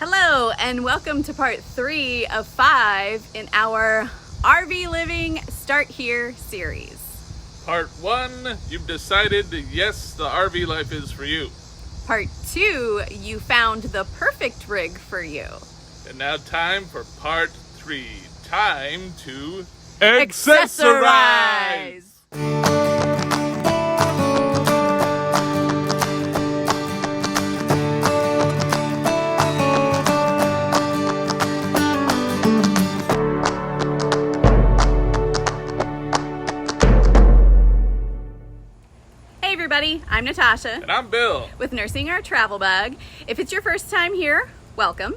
Hello, and welcome to part 3 of 5 in our RV Living Start Here series. Part 1, you've decided that yes, the RV life is for you. Part 2, you found the perfect rig for you. And now time for part 3. Time to Accessorize! Hey everybody, I'm Natasha. And I'm Bill. With Nursing Our Travel Bug. If it's your first time here, welcome.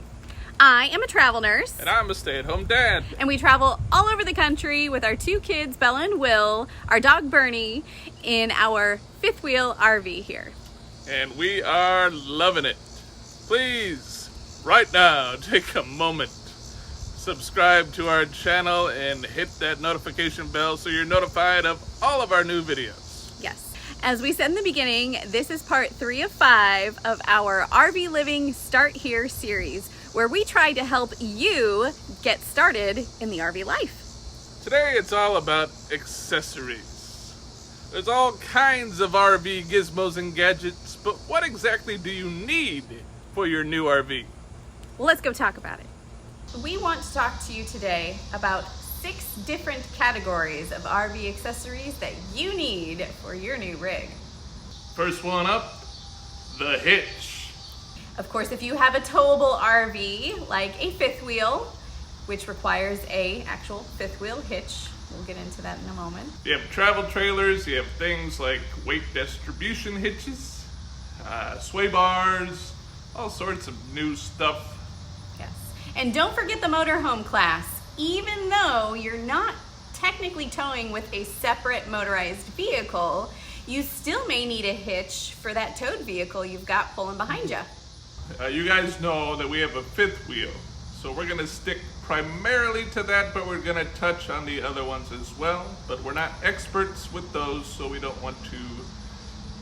I am a travel nurse. And I'm a stay-at-home dad. And we travel all over the country with our 2 kids, Bella and Will, our dog Bernie, in our fifth wheel RV here. And we are loving it. Please, right now, take a moment. Subscribe to our channel and hit that notification bell so you're notified of all of our new videos. Yes. As we said in the beginning, this is part 3 of 5 of our RV Living Start Here series, where we try to help you get started in the RV life. Today it's all about accessories. There's all kinds of RV gizmos and gadgets, but what exactly do you need for your new RV? Well, let's go talk about it. We want to talk to you today about 6 different categories of RV accessories that you need for your new rig. First one up, the hitch. Of course, if you have a towable RV, like a fifth wheel, which requires a actual fifth wheel hitch, we'll get into that in a moment. You have travel trailers, you have things like weight distribution hitches, sway bars, all sorts of new stuff. Yes, and don't forget the motorhome class. Even though you're not technically towing with a separate motorized vehicle, you still may need a hitch for that towed vehicle you've got pulling behind you. You guys know that we have a fifth wheel, so we're gonna stick primarily to that, but we're gonna touch on the other ones as well. But we're not experts with those, so we don't want to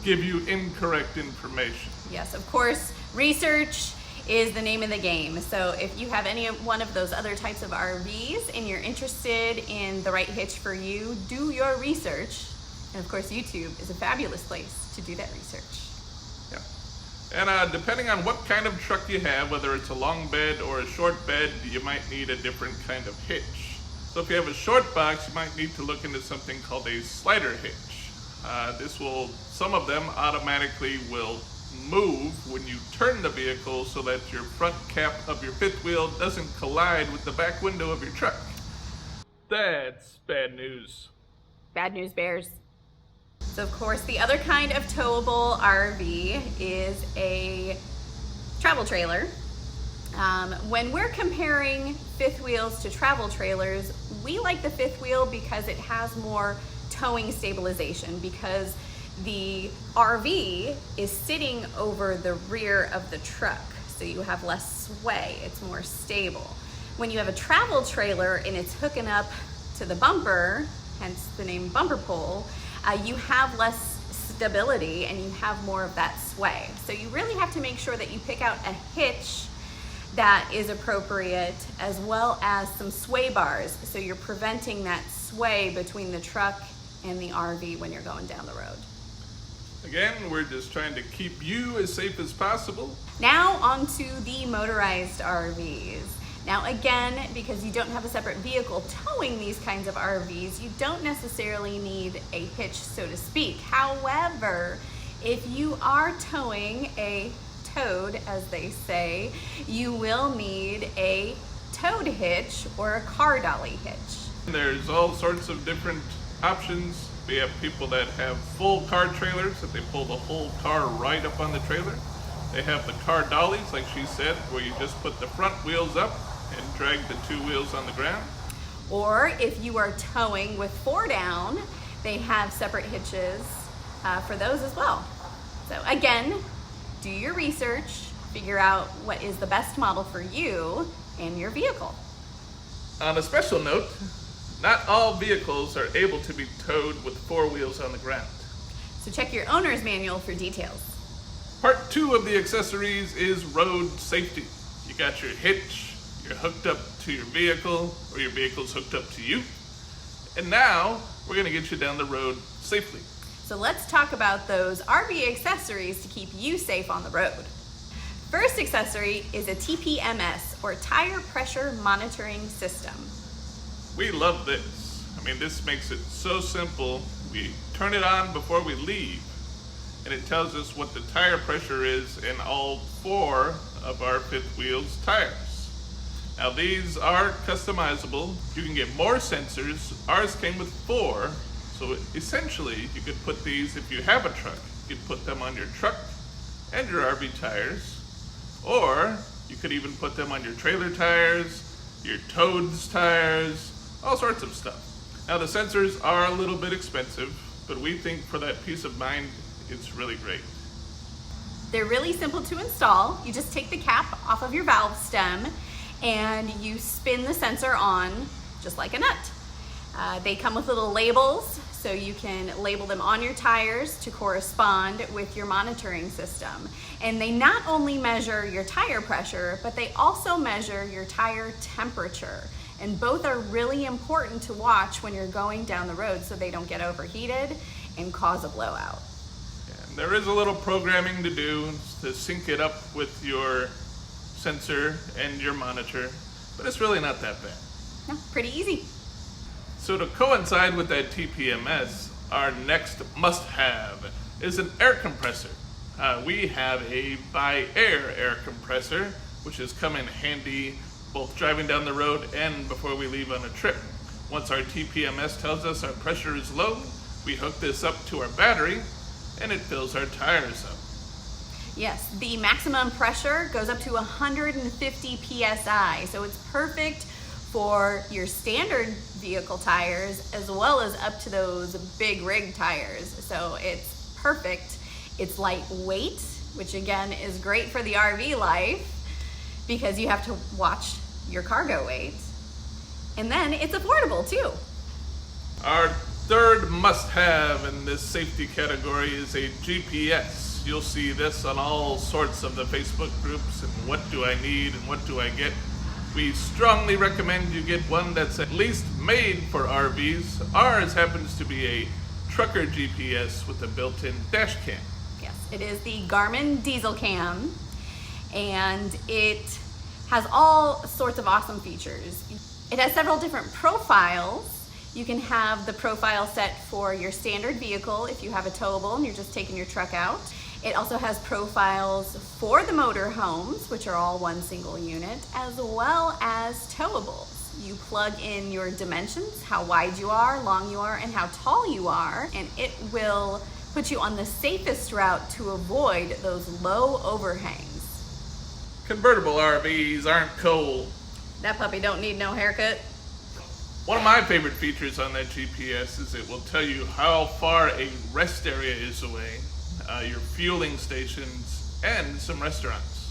give you incorrect information. Yes, of course, research is the name of the game. So if you have any one of those other types of RVs and you're interested in the right hitch for you, do your research. And of course, YouTube is a fabulous place to do that research. Yeah. And depending on what kind of truck you have, whether it's a long bed or a short bed, you might need a different kind of hitch. So if you have a short box, you might need to look into something called a slider hitch. Some of them automatically will move when you turn the vehicle so that your front cap of your fifth wheel doesn't collide with the back window of your truck. That's bad news. Bad news bears. So of course, the other kind of towable RV is a travel trailer. When we're comparing fifth wheels to travel trailers, we like the fifth wheel because it has more towing stabilization, because the RV is sitting over the rear of the truck, so you have less sway, it's more stable. When you have a travel trailer and it's hooking up to the bumper, hence the name bumper pull, you have less stability and you have more of that sway. So you really have to make sure that you pick out a hitch that is appropriate, as well as some sway bars, so you're preventing that sway between the truck and the RV when you're going down the road. Again, we're just trying to keep you as safe as possible. Now onto the motorized RVs. Now again, because you don't have a separate vehicle towing these kinds of RVs, you don't necessarily need a hitch, so to speak. However, if you are towing a towed, as they say, you will need a towed hitch or a car dolly hitch. There's all sorts of different options. We have people that have full car trailers that they pull the whole car right up on the trailer. They have the car dollies, like she said, where you just put the front wheels up and drag the 2 wheels on the ground. Or if you are towing with 4 down, they have separate hitches for those as well. So again, do your research, figure out what is the best model for you and your vehicle. On a special note, not all vehicles are able to be towed with 4 wheels on the ground. So check your owner's manual for details. Part 2 of the accessories is road safety. you got your hitch, you're hooked up to your vehicle, or your vehicle's hooked up to you. And now, we're gonna get you down the road safely. So let's talk about those RV accessories to keep you safe on the road. First accessory is a TPMS, or Tire Pressure Monitoring System. We love this. I mean, this makes it so simple. We turn it on before we leave, and it tells us what the tire pressure is in all 4 of our fifth wheel's tires. Now, these are customizable. You can get more sensors. Ours came with 4, so essentially you could put these, if you have a truck, you could put them on your truck and your RV tires, or you could even put them on your trailer tires, your tow's tires, all sorts of stuff. Now, the sensors are a little bit expensive, but we think for that peace of mind, it's really great. They're really simple to install. You just take the cap off of your valve stem and you spin the sensor on just like a nut. They come with little labels, so you can label them on your tires to correspond with your monitoring system. And they not only measure your tire pressure, but they also measure your tire temperature. And both are really important to watch when you're going down the road so they don't get overheated and cause a blowout. And there is a little programming to do to sync it up with your sensor and your monitor, but it's really not that bad. No, pretty easy. So to coincide with that TPMS, our next must-have is an air compressor. We have a by-air air compressor, which has come in handy both driving down the road and before we leave on a trip. Once our TPMS tells us our pressure is low, we hook this up to our battery and it fills our tires up. Yes, the maximum pressure goes up to 150 PSI, so it's perfect for your standard vehicle tires as well as up to those big rig tires. So it's perfect. It's lightweight, which again is great for the RV life because you have to watch your cargo weight. And then it's affordable too. Our third must-have in this safety category is a GPS. You'll see this on all sorts of the Facebook groups and what do I need and what do I get. We strongly recommend you get one that's at least made for RVs. Ours happens to be a trucker GPS with a built-in dash cam. Yes, it is the Garmin Diesel Cam, and it has all sorts of awesome features. It has several different profiles. You can have the profile set for your standard vehicle if you have a towable and you're just taking your truck out. It also has profiles for the motorhomes, which are all one single unit, as well as towables. You plug in your dimensions, how wide you are, long you are, and how tall you are, and it will put you on the safest route to avoid those low overhangs. Convertible RVs aren't cool. That puppy don't need no haircut. One of my favorite features on that GPS is it will tell you how far a rest area is away, your fueling stations, and some restaurants.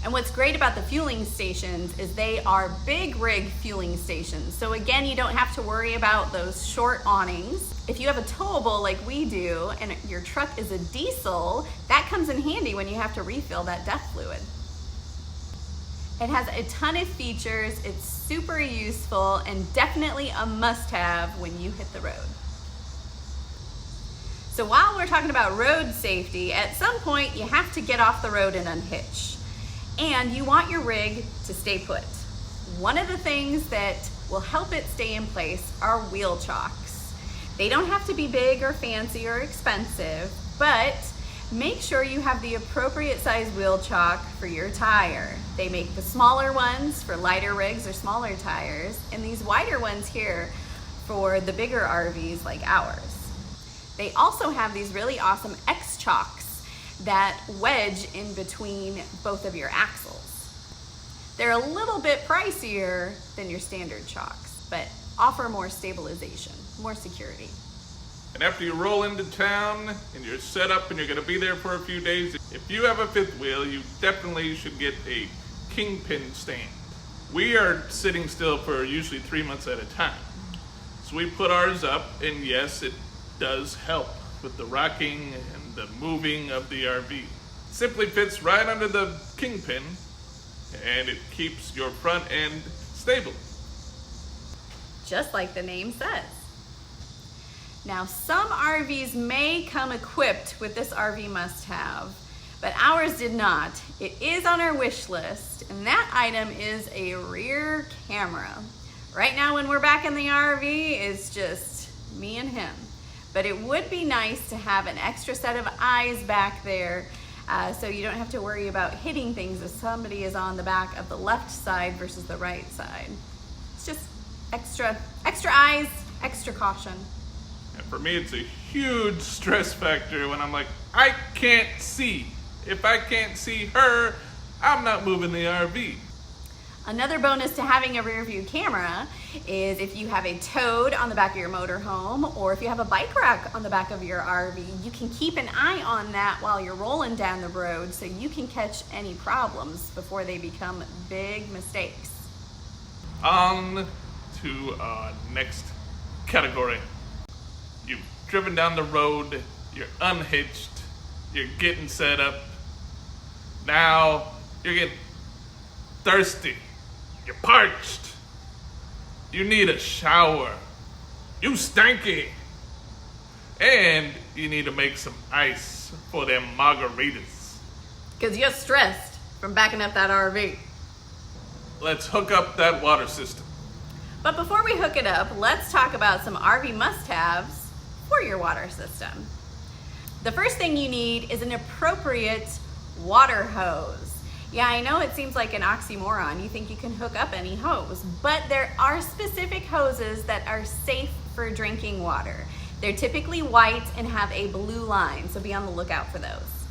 And what's great about the fueling stations is they are big rig fueling stations. So again, you don't have to worry about those short awnings. If you have a towable like we do and your truck is a diesel, that comes in handy when you have to refill that DEF fluid. It has a ton of features, it's super useful, and definitely a must-have when you hit the road. So while we're talking about road safety, at some point you have to get off the road and unhitch. And you want your rig to stay put. One of the things that will help it stay in place are wheel chocks. They don't have to be big or fancy or expensive, but make sure you have the appropriate size wheel chock for your tire. They make the smaller ones for lighter rigs or smaller tires, and these wider ones here for the bigger RVs like ours. They also have these really awesome X chocks that wedge in between both of your axles. They're a little bit pricier than your standard chocks, but offer more stabilization, more security. And after you roll into town and you're set up and you're gonna be there for a few days, if you have a fifth wheel, you definitely should get a kingpin stand. We are sitting still for usually 3 months at a time. So we put ours up, and yes, it does help with the rocking and the moving of the RV. Simply fits right under the kingpin, and it keeps your front end stable. Just like the name says. Now, some RVs may come equipped with this RV must-have, but ours did not. It is on our wish list, and that item is a rear camera. Right now, when we're back in the RV, it's just me and him. But it would be nice to have an extra set of eyes back there, so you don't have to worry about hitting things if somebody is on the back of the left side versus the right side. It's just extra eyes, extra caution. And for me, it's a huge stress factor when I'm like, I can't see. If I can't see her, I'm not moving the RV. Another bonus to having a rear view camera is if you have a toad on the back of your motorhome, or if you have a bike rack on the back of your RV, you can keep an eye on that while you're rolling down the road so you can catch any problems before they become big mistakes. On to our next category. You've driven down the road, you're unhitched, you're getting set up. Now you're getting thirsty, you're parched, you need a shower, you stanky, and you need to make some ice for them margaritas. Because you're stressed from backing up that RV. Let's hook up that water system. But before we hook it up, let's talk about some RV must-haves for your water system. The first thing you need is an appropriate water hose. Yeah, I know it seems like an oxymoron. You think you can hook up any hose, but there are specific hoses that are safe for drinking water. They're typically white and have a blue line, so be on the lookout for those.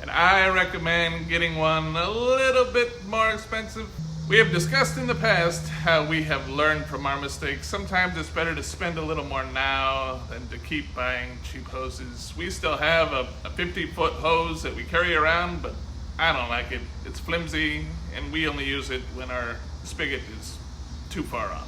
And I recommend getting one a little bit more expensive. We have discussed in the past how we have learned from our mistakes. Sometimes it's better to spend a little more now than to keep buying cheap hoses. We still have a 50-foot hose that we carry around, but I don't like it. It's flimsy, and we only use it when our spigot is too far off.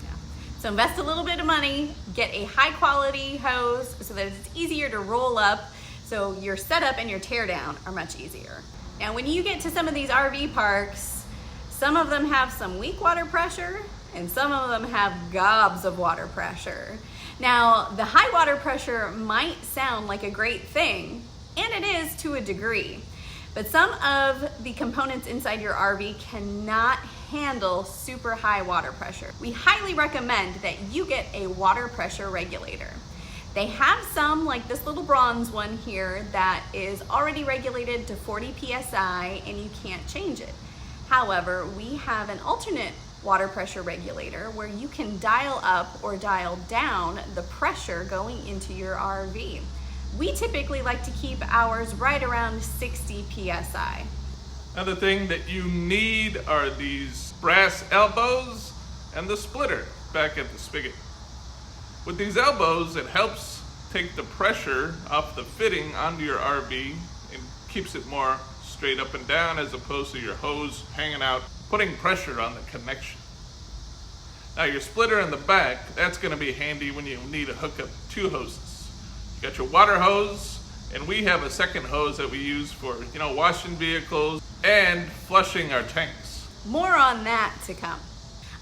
Yeah. So invest a little bit of money, get a high quality hose so that it's easier to roll up, so your setup and your tear down are much easier. Now, when you get to some of these RV parks, some of them have some weak water pressure, and some of them have gobs of water pressure. Now, the high water pressure might sound like a great thing, and it is to a degree, but some of the components inside your RV cannot handle super high water pressure. We highly recommend that you get a water pressure regulator. They have some, like this little bronze one here, that is already regulated to 40 PSI and you can't change it. However, we have an alternate water pressure regulator where you can dial up or dial down the pressure going into your RV. We typically like to keep ours right around 60 PSI. Another thing that you need are these brass elbows and the splitter back at the spigot. With these elbows, it helps take the pressure off the fitting onto your RV and keeps it more straight up and down as opposed to your hose hanging out, putting pressure on the connection. Now your splitter in the back, that's going to be handy when you need to hook up two hoses. You got your water hose, and we have a second hose that we use for, washing vehicles and flushing our tanks. More on that to come.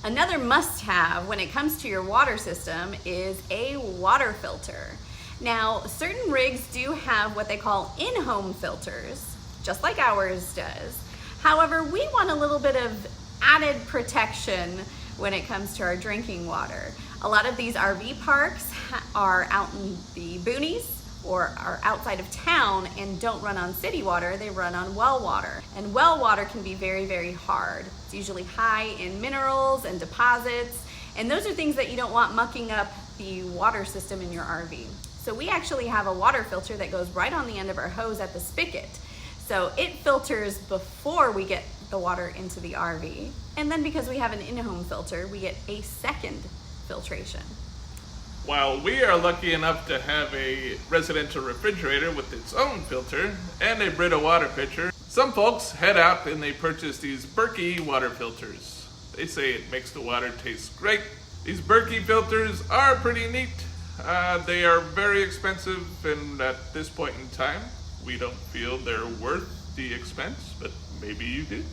Another must-have when it comes to your water system is a water filter. Now, certain rigs do have what they call in-home filters, just like ours does. However, we want a little bit of added protection when it comes to our drinking water. A lot of these RV parks are out in the boonies or are outside of town and don't run on city water, they run on well water. And well water can be very, very hard. It's usually high in minerals and deposits, and those are things that you don't want mucking up the water system in your RV. So we actually have a water filter that goes right on the end of our hose at the spigot. So it filters before we get the water into the RV. And then because we have an in-home filter, we get a second filtration. While we are lucky enough to have a residential refrigerator with its own filter and a Brita water pitcher, some folks head out and they purchase these Berkey water filters. They say it makes the water taste great. These Berkey filters are pretty neat. They are very expensive, and at this point in time, we don't feel they're worth the expense, but maybe you do.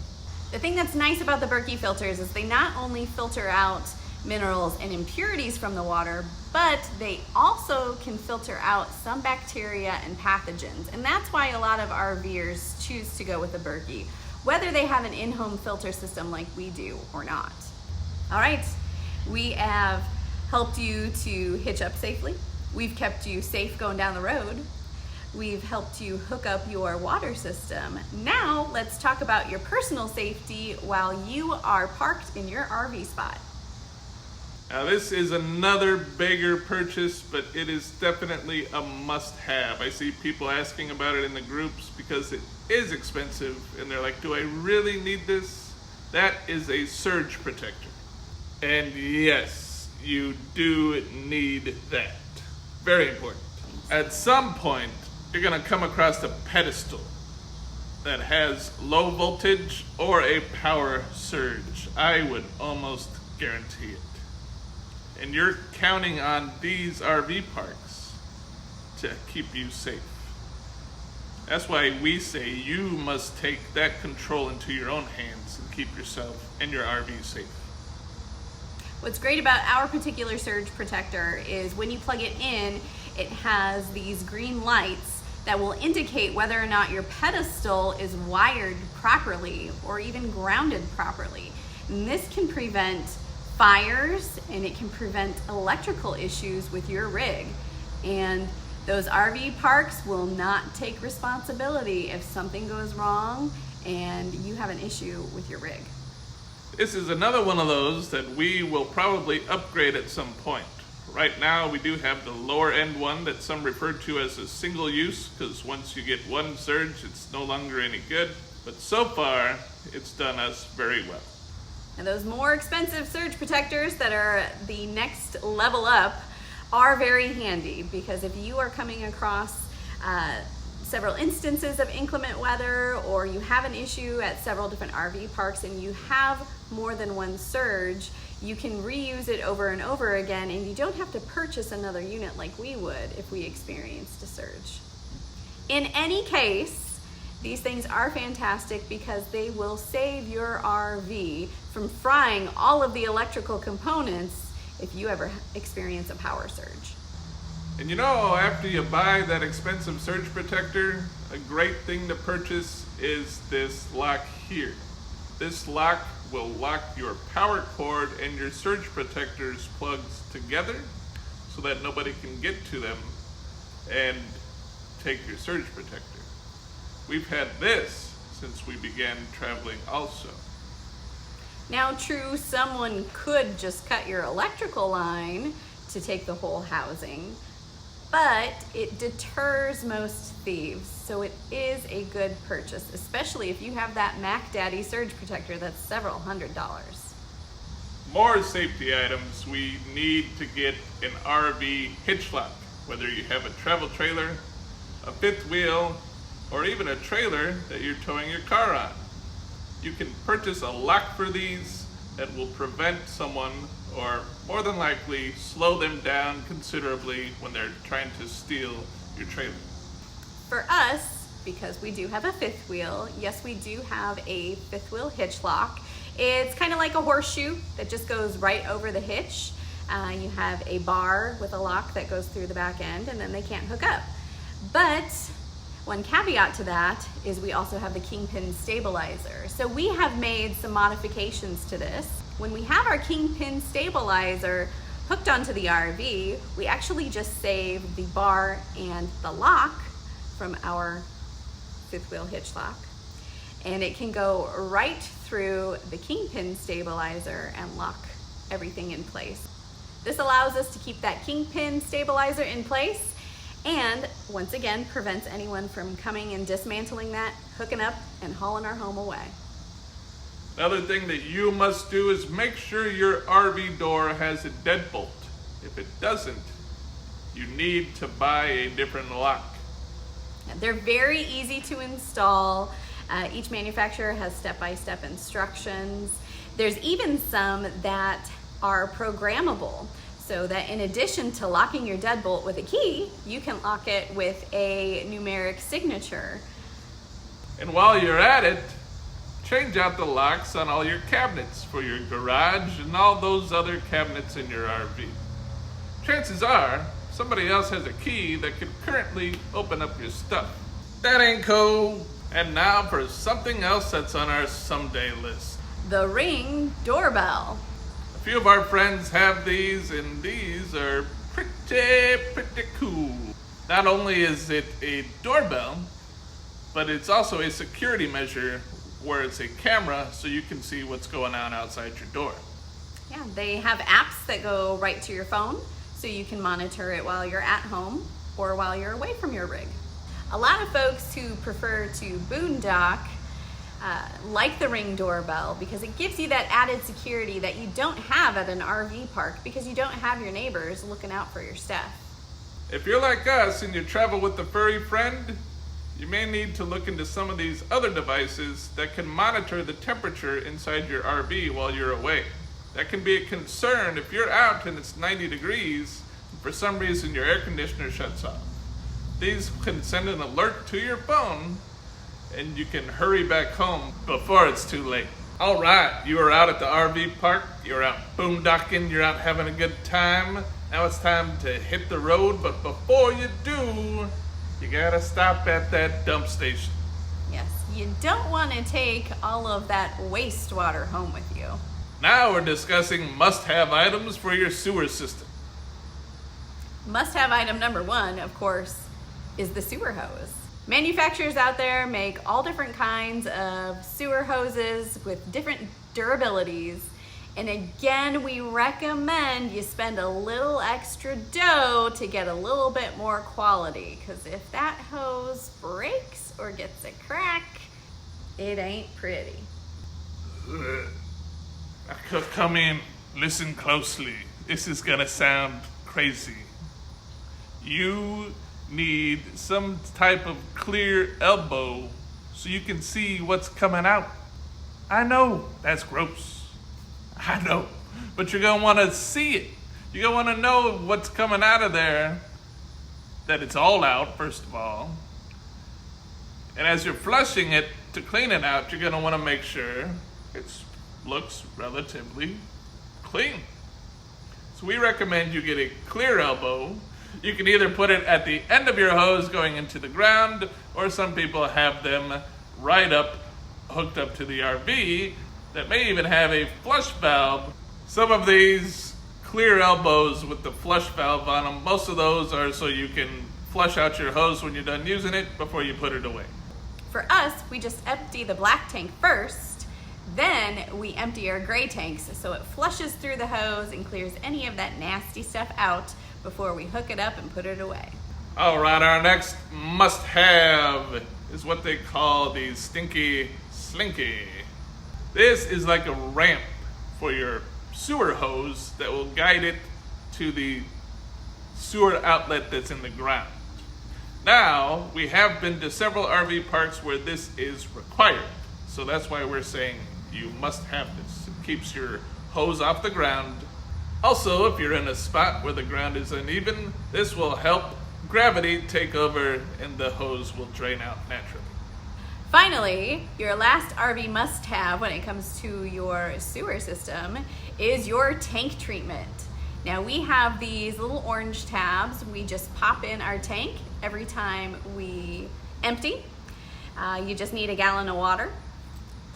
The thing that's nice about the Berkey filters is they not only filter out minerals and impurities from the water, but they also can filter out some bacteria and pathogens. And that's why a lot of RVers choose to go with the Berkey, whether they have an in-home filter system like we do or not. All right, we have helped you to hitch up safely. We've kept you safe going down the road. We've helped you hook up your water system. Now let's talk about your personal safety while you are parked in your RV spot. Now this is another bigger purchase, but it is definitely a must-have. I see people asking about it in the groups because it is expensive, and they're like, do I really need this? That is a surge protector. And yes, you do need that. Very important. At some point, you're gonna come across a pedestal that has low voltage or a power surge. I would almost guarantee it. And you're counting on these RV parks to keep you safe. That's why we say you must take that control into your own hands and keep yourself and your RV safe. What's great about our particular surge protector is when you plug it in, it has these green lights that will indicate whether or not your pedestal is wired properly or even grounded properly. And this can prevent fires, and it can prevent electrical issues with your rig. And those RV parks will not take responsibility if something goes wrong and you have an issue with your rig. This is another one of those that we will probably upgrade at some point. Right now we do have the lower end one that some refer to as a single use, because once you get one surge it's no longer any good, but so far it's done us very well. And those more expensive surge protectors that are the next level up are very handy, because if you are coming across several instances of inclement weather, or you have an issue at several different RV parks and you have more than one surge, you can reuse it over and over again, and you don't have to purchase another unit like we would if we experienced a surge. In any case, these things are fantastic because they will save your RV from frying all of the electrical components if you ever experience a power surge. And you know, after you buy that expensive surge protector, a great thing to purchase is this lock here. This lock will lock your power cord and your surge protector's plugs together so that nobody can get to them and take your surge protector. We've had this since we began traveling also. Now, true, someone could just cut your electrical line to take the whole housing, but it deters most thieves, so it is a good purchase, especially if you have that Mac Daddy surge protector that's several $100s. More safety items. We need to get an RV hitch lock, whether you have a travel trailer, a fifth wheel, or even a trailer that you're towing your car on. You can purchase a lock for these that will prevent someone, or more than likely slow them down considerably when they're trying to steal your trailer. For us, because we do have a fifth wheel, yes, we do have a fifth wheel hitch lock. It's kind of like a horseshoe that just goes right over the hitch. You have a bar with a lock that goes through the back end, and then they can't hook up. But one caveat to that is we also have the kingpin stabilizer. So we have made some modifications to this. When we have our kingpin stabilizer hooked onto the RV, we actually just save the bar and the lock from our fifth wheel hitch lock. And it can go right through the kingpin stabilizer and lock everything in place. This allows us to keep that kingpin stabilizer in place, and once again prevents anyone from coming and dismantling that, hooking up, and hauling our home away. Another thing that you must do is make sure your RV door has a deadbolt. If it doesn't, you need to buy a different lock. They're very easy to install. Each manufacturer has step-by-step instructions. There's even some that are programmable, so that in addition to locking your deadbolt with a key, you can lock it with a numeric signature. And while you're at it, Change out the locks on all your cabinets for your garage and all those other cabinets in your RV. Chances are, somebody else has a key that could currently open up your stuff. That ain't cool. And now for something else that's on our someday list. The Ring doorbell. A few of our friends have these, and these are pretty cool. Not only is it a doorbell, but it's also a security measure where it's a camera so you can see what's going on outside your door. Yeah, they have apps that go right to your phone so you can monitor it while you're at home or while you're away from your rig. A lot of folks who prefer to boondock like the Ring doorbell because it gives you that added security that you don't have at an RV park because you don't have your neighbors looking out for your stuff. If you're like us and you travel with a furry friend, you may need to look into some of these other devices that can monitor the temperature inside your RV while you're away. That can be a concern if you're out and it's 90 degrees and for some reason your air conditioner shuts off. These can send an alert to your phone and you can hurry back home before it's too late. All right, you are out at the RV park, you're out boondocking, you're out having a good time. Now it's time to hit the road, but before you do, you gotta stop at that dump station. Yes, you don't want to take all of that wastewater home with you. Now we're discussing must-have items for your sewer system. Must-have item number one, of course, is the sewer hose. Manufacturers out there make all different kinds of sewer hoses with different durabilities. And again, we recommend you spend a little extra dough to get a little bit more quality. Because if that hose breaks or gets a crack, it ain't pretty. Come in, listen closely. This is gonna sound crazy. You need some type of clear elbow so you can see what's coming out. I know, that's gross. I know, but you're gonna wanna see it. You're gonna wanna know what's coming out of there, that it's all out, first of all. And as you're flushing it to clean it out, you're gonna wanna make sure it looks relatively clean. So we recommend you get a clear elbow. You can either put it at the end of your hose going into the ground, or some people have them right up, hooked up to the RV, that may even have a flush valve. Some of these clear elbows with the flush valve on them, most of those are so you can flush out your hose when you're done using it before you put it away. For us, we just empty the black tank first, then we empty our gray tanks so it flushes through the hose and clears any of that nasty stuff out before we hook it up and put it away. All right, our next must-have is what they call the Stinky Slinky. This is like a ramp for your sewer hose that will guide it to the sewer outlet that's in the ground. Now, we have been to several RV parks where this is required. So that's why we're saying you must have this. It keeps your hose off the ground. Also, if you're in a spot where the ground is uneven, this will help gravity take over and the hose will drain out naturally. Finally, your last RV must-have when it comes to your sewer system is your tank treatment. Now we have these little orange tabs. We just pop in our tank every time we empty. You just need a gallon of water,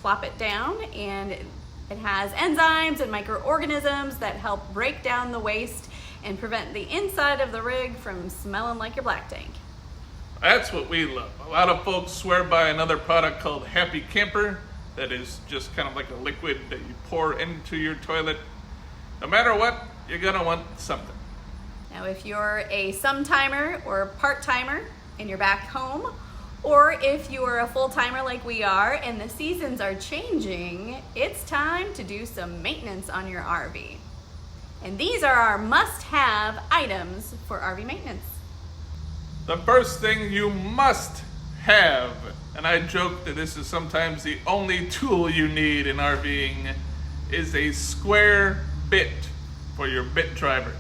plop it down, and it has enzymes and microorganisms that help break down the waste and prevent the inside of the rig from smelling like your black tank. That's what we love. A lot of folks swear by another product called Happy Camper that is just kind of like a liquid that you pour into your toilet. No matter what, you're gonna want something. Now if you're a some-timer or a part-timer and you're back home, or if you're a full-timer like we are and the seasons are changing, it's time to do some maintenance on your RV. And these are our must-have items for RV maintenance. The first thing you must have, and I joke that this is sometimes the only tool you need in RVing, is a square bit for your bit driver.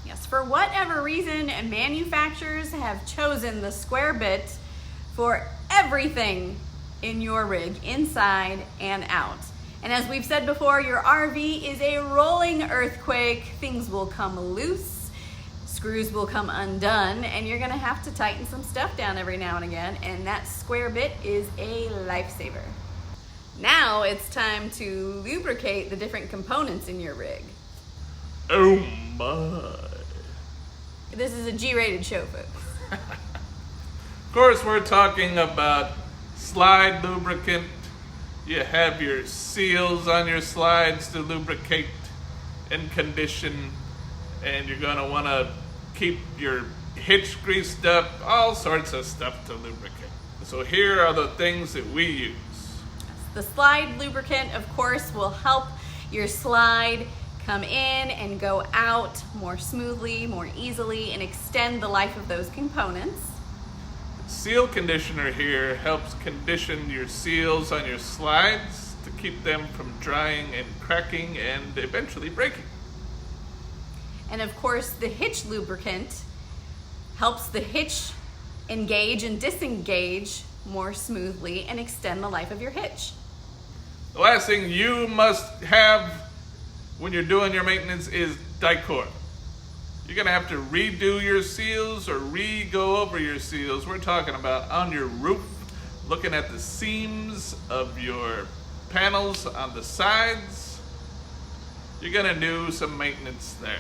Yes, for whatever reason, manufacturers have chosen the square bit for everything in your rig, inside and out. And as we've said before, your RV is a rolling earthquake. Things will come loose, screws will come undone, and you're gonna have to tighten some stuff down every now and again, and that square bit is a lifesaver. Now it's time to lubricate the different components in your rig. Oh my. This is a G-rated show, folks. Of course, we're talking about slide lubricant. You have your seals on your slides to lubricate and condition, and you're gonna wanna keep your hitch greased up, all sorts of stuff to lubricate. So here are the things that we use. The slide lubricant, of course, will help your slide come in and go out more smoothly, more easily, and extend the life of those components. Seal conditioner here helps condition your seals on your slides to keep them from drying and cracking and eventually breaking. And of course, the hitch lubricant helps the hitch engage and disengage more smoothly and extend the life of your hitch. The last thing you must have when you're doing your maintenance is decor. You're gonna have to redo your seals or re-go over your seals. We're talking about on your roof, looking at the seams of your panels on the sides. You're gonna do some maintenance there.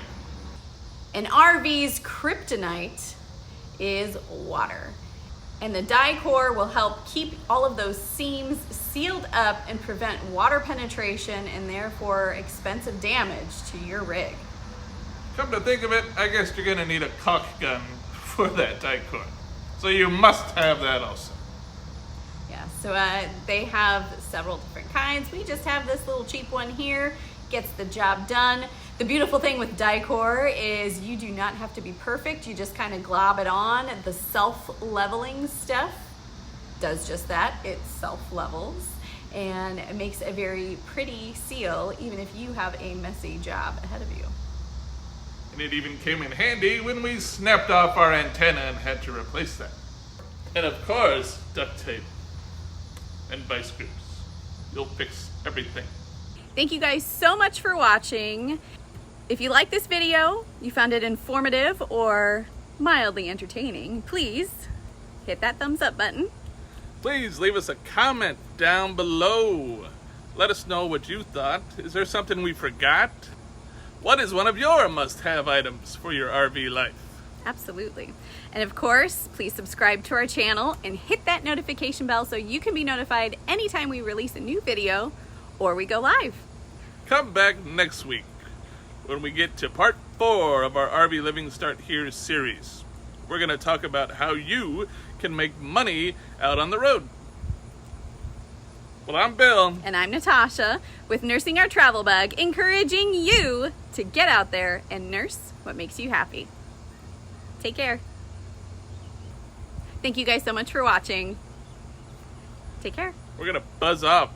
An RV's kryptonite is water. And the Dicor will help keep all of those seams sealed up and prevent water penetration and therefore expensive damage to your rig. Come to think of it, I guess you're gonna need a caulk gun for that Dicor. So you must have that also. Yeah, so they have several different kinds. We just have this little cheap one here, gets the job done. The beautiful thing with Dicor is you do not have to be perfect. You just kind of glob it on. The self-leveling stuff does just that. It self-levels and it makes a very pretty seal even if you have a messy job ahead of you. And it even came in handy when we snapped off our antenna and had to replace that. And of course, duct tape and vice grips. You'll fix everything. Thank you guys so much for watching. If you like this video, you found it informative or mildly entertaining, please hit that thumbs up button. Please leave us a comment down below. Let us know what you thought. Is there something we forgot? What is one of your must-have items for your RV life? Absolutely. And of course, please subscribe to our channel and hit that notification bell so you can be notified anytime we release a new video or we go live. Come back next week when we get to part 4 of our RV Living Start Here series. We're going to talk about how you can make money out on the road. Well, I'm Bill. And I'm Natasha with Nursing Our Travel Bug, encouraging you to get out there and nurse what makes you happy. Take care. Thank you guys so much for watching. Take care. We're going to buzz off.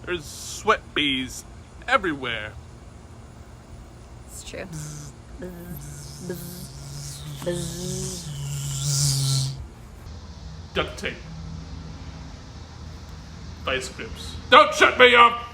There's sweat bees everywhere. It's true. Duct tape. Vice grips. Don't shut me up!